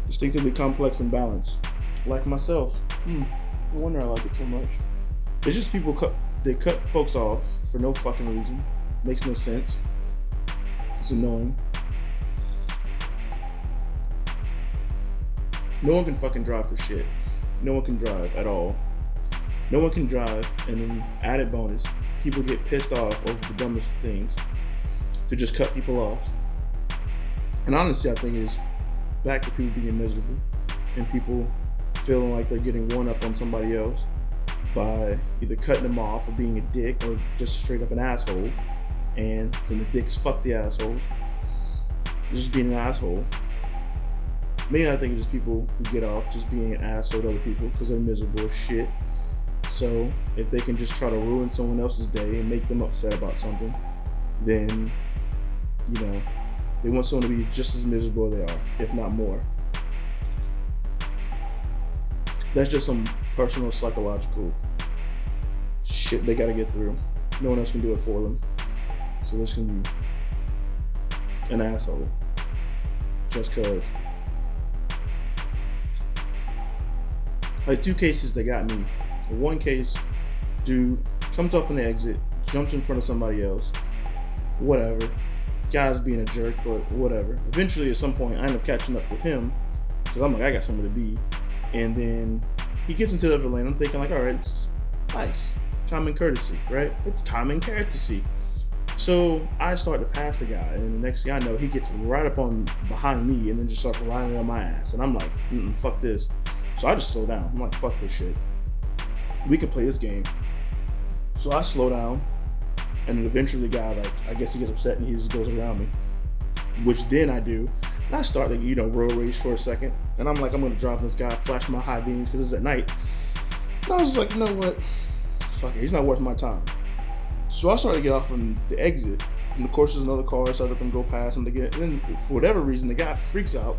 Distinctively complex and balanced. Like myself. No wonder I like it so much. It's just people they cut folks off for no fucking reason. Makes no sense. It's annoying. No one can fucking drive for shit. No one can drive at all. No one can drive, and then added bonus, people get pissed off over the dumbest things to just cut people off. And honestly, I think it's back to people being miserable and people feeling like they're getting one up on somebody else by either cutting them off or being a dick or just straight up an asshole. And then the dicks fuck the assholes. Just being an asshole. Maybe I think it's just people who get off just being an asshole to other people because they're miserable as shit. So if they can just try to ruin someone else's day and make them upset about something, then, they want someone to be just as miserable as they are, if not more. That's just some personal psychological shit they gotta get through. No one else can do it for them. So this can be an asshole. Just cause. Like 2 cases that got me. One case, dude comes up from the exit, jumps in front of somebody else. Whatever. Guy's being a jerk, but whatever. Eventually, at some point, I end up catching up with him because I'm like, I got somewhere to be. And then he gets into the other lane. I'm thinking like, all right, it's nice. Common courtesy, right? It's common courtesy. So I start to pass the guy, and the next thing I know, he gets right up on behind me and then just starts riding on my ass. And I'm like, fuck this. So I just slow down. I'm like, fuck this shit. We can play this game. So I slow down, and then eventually the guy, I guess he gets upset and he just goes around me, which then I do. And I start to, road rage for a second, and I'm like, I'm gonna drop this guy, flash my high beams because it's at night. And I was just like, you know what? Fuck it, he's not worth my time. So I started to get off on the exit, and of course there's another car, so I let them go past and then for whatever reason, the guy freaks out.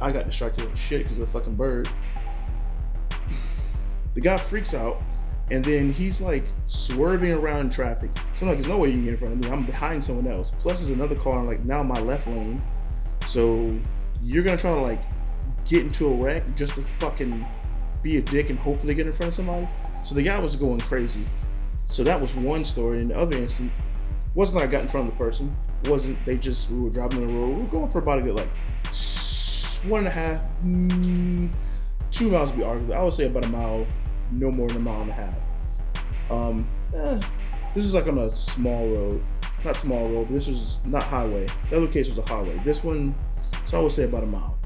I got distracted with shit because of the fucking bird. The guy freaks out, and then he's like swerving around traffic. So I'm like, there's no way you can get in front of me. I'm behind someone else. Plus there's another car in like now my left lane. So you're gonna try to like get into a wreck just to fucking be a dick and hopefully get in front of somebody. So the guy was going crazy. So that was one story. In the other instance, wasn't like I got in front of the person. We were driving on the road. We were going for about a good like 1.5, 2 miles to be arguable. I would say about a mile, no more than a mile and a half. This is like on a small road. Not small road, but this was not highway. The other case was a highway. This one, so I would say about a mile.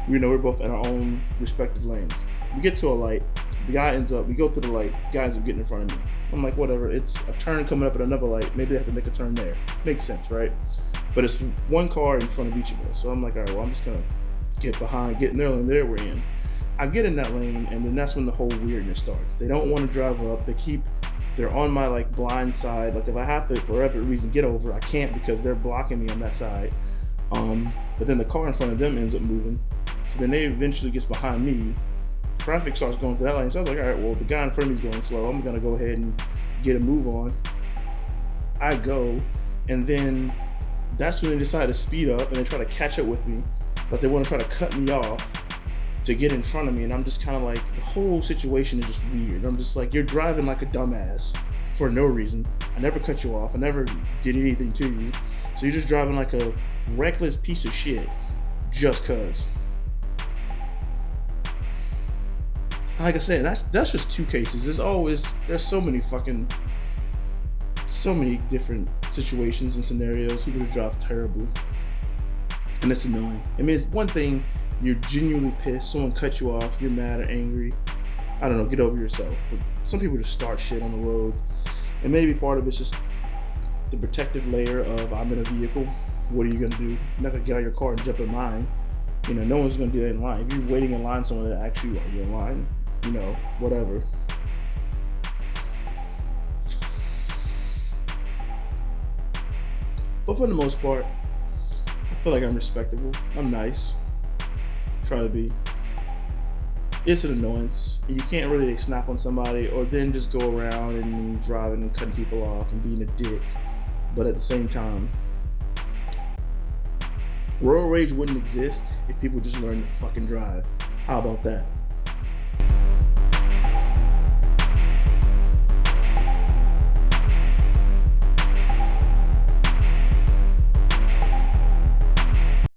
We're both in our own respective lanes. We get to a light. We go through the light. The guy ends up getting in front of me. I'm like, whatever. It's a turn coming up at another light. Maybe they have to make a turn there. Makes sense, right? But it's one car in front of each of us. So I'm like, all right, well, I'm just going to get in their lane. There we're in. I get in that lane, and then that's when the whole weirdness starts. They don't want to drive up. They're on my like blind side. Like if I have to, for whatever reason, get over, I can't because they're blocking me on that side. But then the car in front of them ends up moving. So then they eventually gets behind me. Traffic starts going to that lane. So I was like, all right, well, the guy in front of me is going slow. I'm going to go ahead and get a move on. I go, and then that's when they decide to speed up and they try to catch up with me. But they want to try to cut me off to get in front of me. And I'm just kind of like, the whole situation is just weird. I'm just like, you're driving like a dumbass for no reason. I never cut you off. I never did anything to you. So you're just driving like a reckless piece of shit just cause. Like I said, that's just 2 cases. There's so many different situations and scenarios. People just drive terribly. And it's annoying. I mean, it's one thing, you're genuinely pissed, someone cut you off, you're mad or angry. I don't know, get over yourself. But some people just start shit on the road. And maybe part of it's just the protective layer of I'm in a vehicle. What are you gonna do? You're not gonna get out of your car and jump in line. No one's gonna do that in line. If you're waiting in line, someone that asks you, are you in line? Whatever. But for the most part, I feel like I'm respectable. I'm nice. Try to be. It's an annoyance. You can't really snap on somebody or then just go around and driving and cutting people off and being a dick. But at the same time, Road rage wouldn't exist if people just learned to fucking drive. How about that?